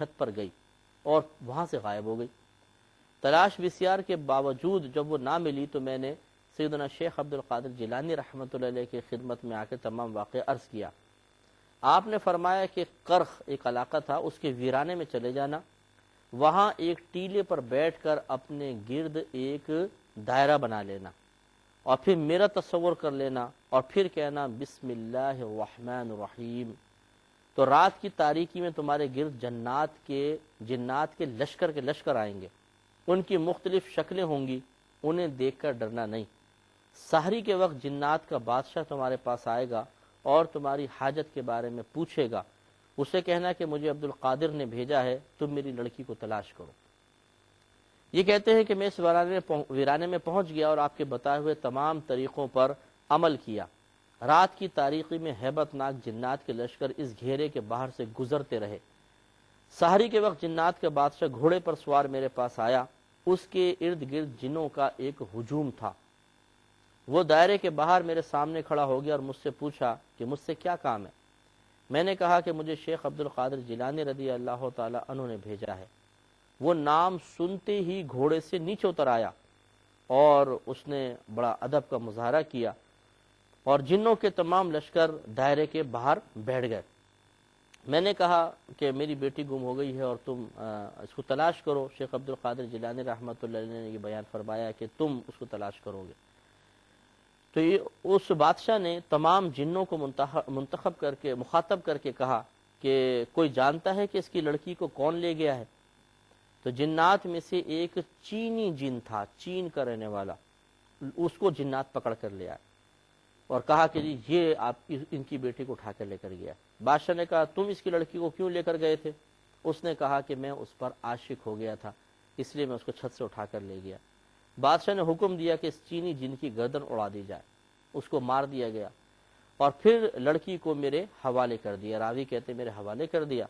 چھت پر گئی اور وہاں سے غائب ہو گئی۔ تلاش بسیار کے باوجود جب وہ نہ ملی تو میں نے سیدنا شیخ عبد القادر جیلانی رحمۃ اللہ علیہ کی خدمت میں آ کے تمام واقعہ عرض کیا۔ آپ نے فرمایا کہ کرخ ایک علاقہ تھا، اس کے ویرانے میں چلے جانا، وہاں ایک ٹیلے پر بیٹھ کر اپنے گرد ایک دائرہ بنا لینا اور پھر میرا تصور کر لینا اور پھر کہنا بسم اللہ الرحمن الرحیم، تو رات کی تاریکی میں تمہارے گرد جنات کے لشکر آئیں گے، ان کی مختلف شکلیں ہوں گی، انہیں دیکھ کر ڈرنا نہیں۔ سحری کے وقت جنات کا بادشاہ تمہارے پاس آئے گا اور تمہاری حاجت کے بارے میں پوچھے گا، اسے کہنا کہ مجھے عبد القادر نے بھیجا ہے، تم میری لڑکی کو تلاش کرو۔ یہ کہتے ہیں کہ میں اس ویرانے میں پہنچ گیا اور آپ کے بتائے ہوئے تمام طریقوں پر عمل کیا۔ رات کی تاریکی میں ہیبت ناک جنات کے لشکر اس گھیرے کے باہر سے گزرتے رہے۔ سحری کے وقت جنات کا بادشاہ گھوڑے پر سوار میرے پاس آیا، اس کے ارد گرد جنوں کا ایک ہجوم تھا۔ وہ دائرے کے باہر میرے سامنے کھڑا ہو گیا اور مجھ سے پوچھا کہ مجھ سے کیا کام ہے۔ میں نے کہا کہ مجھے شیخ عبد القادر جیلانی رضی اللہ تعالی عنہ نے بھیجا ہے۔ وہ نام سنتے ہی گھوڑے سے نیچے اتر آیا اور اس نے بڑا ادب کا مظاہرہ کیا اور جنوں کے تمام لشکر دائرے کے باہر بیٹھ گئے۔ میں نے کہا کہ میری بیٹی گم ہو گئی ہے اور تم اس کو تلاش کرو۔ شیخ عبد القادر جیلانی رحمۃ اللہ علیہ نے یہ بیان فرمایا کہ تم اس کو تلاش کرو گے۔ تو اس بادشاہ نے تمام جنوں کو مخاطب کر کے کہا کہ کوئی جانتا ہے کہ اس کی لڑکی کو کون لے گیا ہے؟ تو جنات میں سے ایک چینی جن تھا، چین کا رہنے والا، اس کو جنات پکڑ کر لے آئے اور کہا کہ جی یہ آپ ان کی بیٹی کو اٹھا کر لے کر گیا۔ بادشاہ نے کہا تم اس کی لڑکی کو کیوں لے کر گئے تھے؟ اس نے کہا کہ میں اس پر عاشق ہو گیا تھا، اس لیے میں اس کو چھت سے اٹھا کر لے گیا۔ بادشاہ نے حکم دیا کہ اس چینی جن کی گردن اڑا دی جائے، اس کو مار دیا گیا اور پھر لڑکی کو میرے حوالے کر دیا۔ راوی کہتے میرے حوالے کر دیا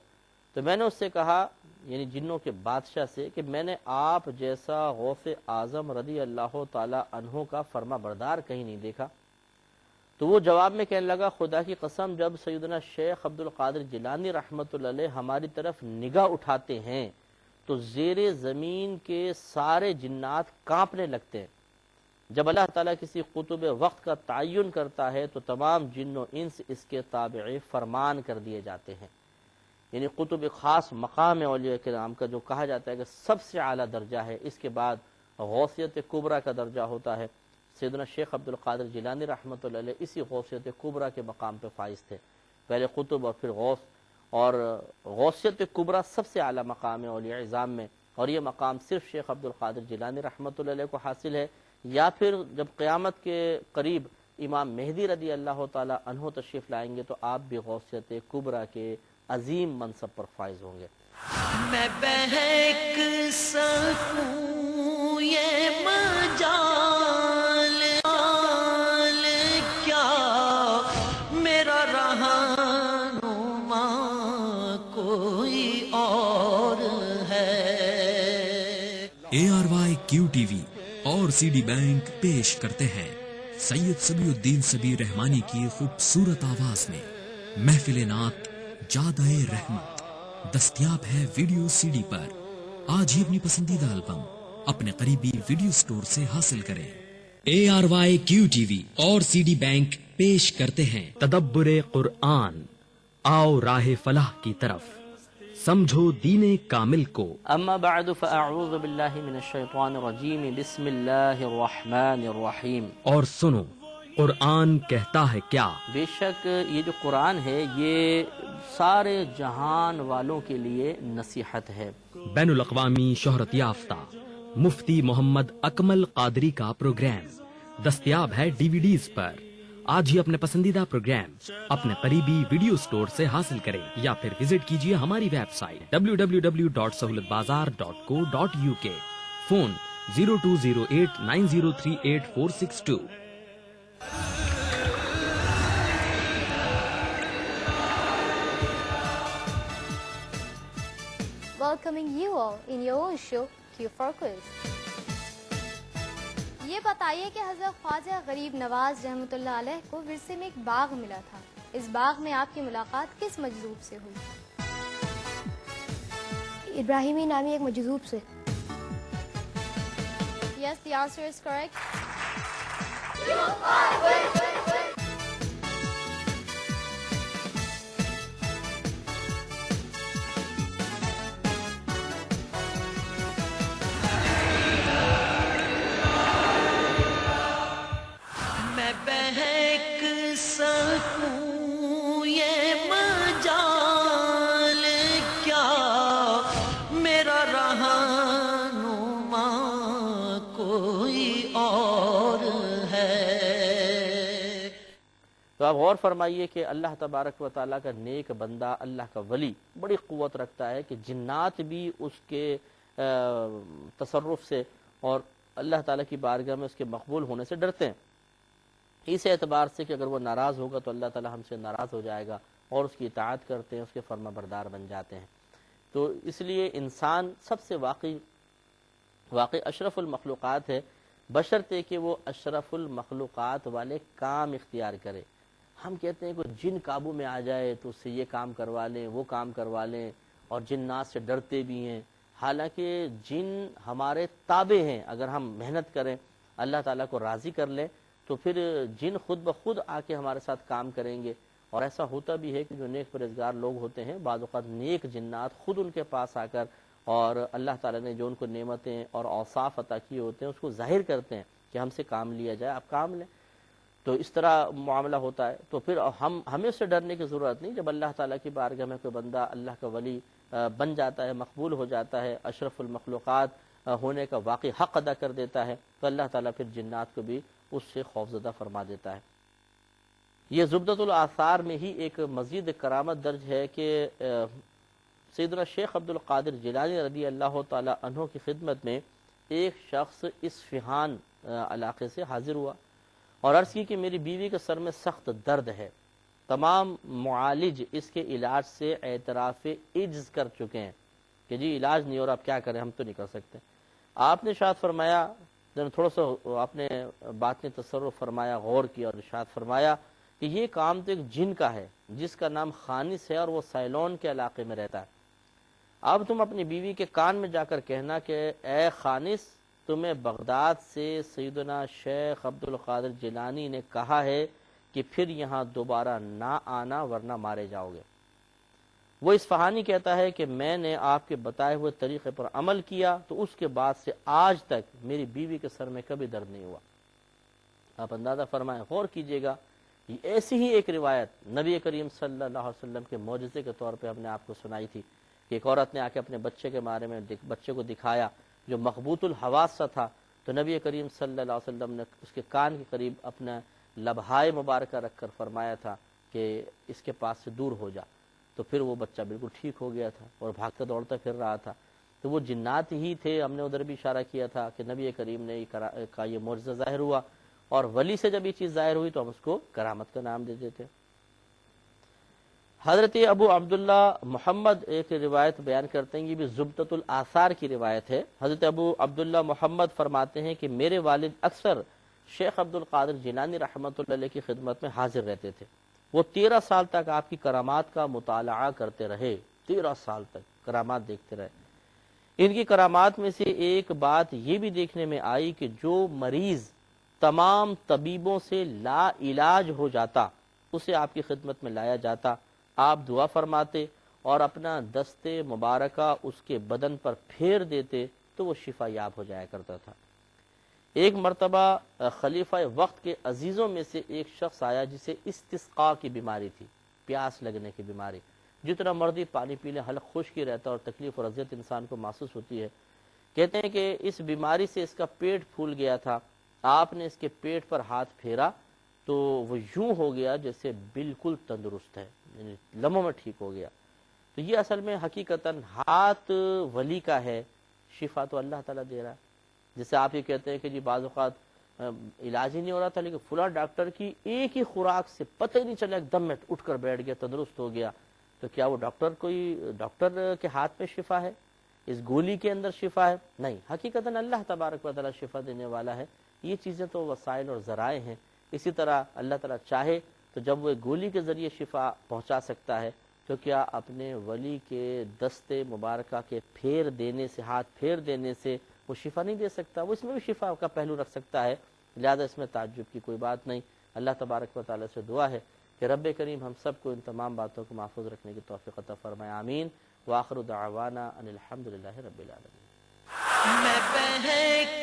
تو میں نے اس سے کہا، یعنی جنوں کے بادشاہ سے، کہ میں نے آپ جیسا غوث اعظم رضی اللہ تعالی عنہ کا فرما بردار کہیں نہیں دیکھا۔ تو وہ جواب میں کہنے لگا خدا کی قسم جب سیدنا شیخ عبد القادر جیلانی رحمۃ اللہ علیہ ہماری طرف نگاہ اٹھاتے ہیں تو زیر زمین کے سارے جنات کانپنے لگتے ہیں۔ جب اللہ تعالیٰ کسی قطب وقت کا تعین کرتا ہے تو تمام جن و انس اس کے تابع فرمان کر دیے جاتے ہیں۔ یعنی قطب خاص مقام اولیاء کرام کا جو کہا جاتا ہے کہ سب سے اعلیٰ درجہ ہے، اس کے بعد غوثیت کبریٰ کا درجہ ہوتا ہے۔ سیدنا شیخ عبد القادر جیلانی رحمۃ اللہ علیہ اسی غوثیت کبریٰ کے مقام پہ فائز تھے، پہلے قطب اور پھر غوث، اور غوثیت کبریٰ سب سے اعلیٰ مقام ہے اولیاء اعظام میں، اور یہ مقام صرف شیخ عبد القادر جیلانی رحمۃ اللہ علیہ کو حاصل ہے، یا پھر جب قیامت کے قریب امام مہدی رضی اللہ تعالی عنہ تشریف لائیں گے تو آپ بھی غوثیت کبریٰ کے عظیم منصب پر فائز ہوں گے۔ میں بہک سکوں یہ مجال کیا میرا رہنما کوئی اور ہے۔ ARYQTV اور CD بینک پیش کرتے ہیں سید سبی الدین سبی رحمانی کی خوبصورت آواز میں محفل نعت جادہ رحمت، دستیاب ہے ویڈیو CD پر۔ آج ہی اپنی پسندیدہ البم اپنے قریبی ویڈیو سٹور سے حاصل کریں۔ ARYQTV اور CD بینک پیش کرتے ہیں تدبر قرآن، آؤ راہ فلاح کی طرف، سمجھو دین کامل کو۔ اما بعد فاعوذ باللہ من الشیطان الرجیم، بسم اللہ الرحمن الرحیم۔ اور سنو قرآن کہتا ہے کیا۔ بے شک یہ جو قرآن ہے یہ سارے جہان والوں کے لیے نصیحت ہے۔ بین الاقوامی شہرت یافتہ مفتی محمد اکمل قادری کا پروگرام دستیاب ہے DVDs پر۔ آج ہی اپنے پسندیدہ پروگرام اپنے قریبی ویڈیو سٹور سے حاصل کریں یا پھر وزٹ کیجیے ہماری web site www.sahulatbazar.co.uk۔ Phone 02089038 Welcoming you all in your own show, Q for Quiz. یہ بتائیے کہ حضرت خواجہ غریب نواز رحمۃ اللہ علیہ کو ورثے میں ایک باغ ملا تھا، اس باغ میں آپ کی ملاقات کس مجذوب سے ہوئی؟ इब्राहिमी नामी एक मजजूब से। Yes, the answer is correct. मैं बहक सकूं ये मजाल क्या मेरा रहनुमा कोई और है। तो आप गौर फरमाइए कि अल्लाह तबारक व ताला का नेक बंदा, अल्लाह का वली बड़ी क़ुव्वत रखता है कि जिन्नात भी उसके तसर्रुफ से और अल्लाह ताला की बारगाह में उसके मकबूल होने से डरते हैं, इस एतबार से कि अगर वो नाराज़ होगा तो अल्लाह ताला हमसे नाराज़ हो जाएगा, और उसकी इताअत करते हैं, उसके फर्मा बरदार बन जाते हैं। तो इसलिए इंसान सबसे वाकई अशरफुल मखलूक़ात है, बशर्ते कि वो अशरफुल मखलूक़ात वाले काम इख्तियार करे। हम कहते हैं कि जिन काबू में आ जाए तो उससे ये काम करवा लें, वो काम करवा लें, और जिन्नात से डरते भी हैं। हालांकि जिन हमारे ताबे हैं, अगर हम मेहनत करें, अल्लाह ताला को राज़ी कर लें, तो फिर जिन खुद ब खुद आके हमारे साथ काम करेंगे। और ऐसा होता भी है कि जो नेक परहेज़गार लोग होते हैं, बाज़ औक़ात नेक जिन्नात खुद उनके पास आकर और अल्लाह ताला ने जो उनको नेमतें और औसाफ अता किए होते हैं उसको ज़ाहिर करते हैं कि हमसे काम लिया जाए, आप काम लें। तो इस तरह मामला होता है। तो फिर हमें उससे डरने की ज़रूरत नहीं। जब अल्लाह ताला की बारगाह में कोई बंदा अल्लाह का वली बन जाता है, मकबूल हो जाता है, अशरफुल मखलूक़ात होने का वाकई हक़ अदा कर देता है, तो अल्लाह ताला फिर जिन्नात को भी उससे खौफज़दा फरमा देता है। ये ज़ुब्दतुल आसार में ही एक मज़ीद करामत दर्ज है कि सैयदना शेख अब्दुल कादिर जिलानी रज़ी अल्लाह ताला अन्हु की खिदमत में एक शख्स इस्फ़हान इलाक़े से हाजिर हुआ और अर्ज़ की कि मेरी बीवी के सर में सख्त दर्द है, तमाम मुआलिज इसके इलाज से एतराफ़ इज्ज़ कर चुके हैं कि जी इलाज नहीं हो रहा, आप क्या करें, हम तो नहीं कर सकते। आपने इरशाद फरमाया, थोड़ा सा आपने बात ने तसर्रुफ़ फरमाया, गौर किया और इरशाद फरमाया कि ये काम तो एक जिन का है जिसका नाम खानिस है और वो सैलोन के इलाके में रहता है। अब तुम अपनी बीवी के कान में जाकर कहना कि ए खानिस, तुम्हें बगदाद से सैयदना शेख अब्दुल कादिर जिलानी ने कहा है कि फिर यहाँ दोबारा ना आना वरना मारे जाओगे। वो इस्फहानी कहता है कि मैंने आपके बताए हुए तरीके पर अमल किया तो उसके बाद से आज तक मेरी बीवी के सर में कभी दर्द नहीं हुआ। आप अंदाज़ा फरमाएं, गौर कीजिएगा, ऐसी ही एक रिवायत नबी करीम सल्लल्लाहु अलैहि वसल्लम के मौजज़े के तौर पे हमने आपको सुनाई थी कि एक औरत ने आके अपने बच्चे के बारे में बच्चे को दिखाया जो मखबूतुल हवास सा था, तो नबी करीम सल्लल्लाहु अलैहि वसल्लम ने उसके कान के करीब अपना लबहाए मुबारक रख कर फरमाया था कि इसके पास से दूर हो जा। तो फिर वो बच्चा बिल्कुल ठीक हो गया था और भागता दौड़ता फिर रहा था। तो वो जिन्नात ही थे। हमने उधर भी इशारा किया था कि नबी करीम ने का ये मौजज़ा ज़ाहिर हुआ और वली से जब ये चीज़ ज़ाहिर हुई तो हम उसको करामत का नाम दे देते। हज़रत अबू अब्दुल्ला मोहम्मद एक रिवायत बयान करते हैं, ये भी ज़ुब्दतुल आसार की रिवायत है। हज़रत अबू अब्दुल्ला मोहम्मद फरमाते हैं कि मेरे वालिद अक्सर शेख अब्दुल कादिर जिलानी रहमतुल्लाह अलैह की खिदमत में हाजिर रहते थे। वो 13 साल तक आपकी करामात का मुताला करते रहे, 13 साल तक करामात देखते रहे। इनकी करामात में से एक बात ये भी देखने में आई कि जो मरीज़ तमाम तबीबों से ला इलाज हो जाता उसे आपकी खिदमत में लाया जाता, आप दुआ फरमाते और अपना दस्ते मुबारका उसके बदन पर फेर देते तो वो शिफा याब हो जाया करता था। एक मरतबा खलीफा वक्त के अजीज़ों में से एक शख्स आया जिसे इस्तिस्का की बीमारी थी, प्यास लगने की बीमारी। जितना मर्जी पानी पी ले हल्क खुश्की रहता और तकलीफ और अज़ियत इंसान को महसूस होती है। कहते हैं कि इस बीमारी से इसका पेट फूल गया था। आपने इसके पेट पर हाथ फेरा तो वो यूं हो गया जैसे बिल्कुल तंदुरुस्त है, यानी लम्हों में ठीक हो गया। तो ये असल में हकीकतन हाथ वली का है, शिफा तो अल्लाह ताला दे रहा है। जैसे आप ये कहते हैं कि जी बाज़ औक़ात इलाज ही नहीं हो रहा था, लेकिन फुला डॉक्टर की एक ही खुराक से पता ही नहीं चला एकदम में उठ कर बैठ गया, तंदुरुस्त हो गया। तो क्या वो डॉक्टर के हाथ में शिफा है, इस गोली के अंदर शिफा है? नहीं, हकीकतन अल्लाह तबारक व तआला शिफा देने वाला है। ये चीज़ें तो वसाइल और ज़राए हैं। इसी तरह अल्लाह ताला चाहे तो जब वो गोली के ज़रिए शिफा पहुँचा सकता है تو کیا اپنے ولی کے دستے مبارکہ کے پھیر دینے سے، ہاتھ پھیر دینے سے وہ شفا نہیں دے سکتا؟ وہ اس میں بھی شفا کا پہلو رکھ سکتا ہے، لہذا اس میں تعجب کی کوئی بات نہیں۔ اللہ تبارک و تعالیٰ سے دعا ہے کہ رب کریم ہم سب کو ان تمام باتوں کو محفوظ رکھنے کی توفیق عطا فرمائے، آمین۔ وآخر دعوانا ان الحمدللہ رب العالمین۔ میں بہک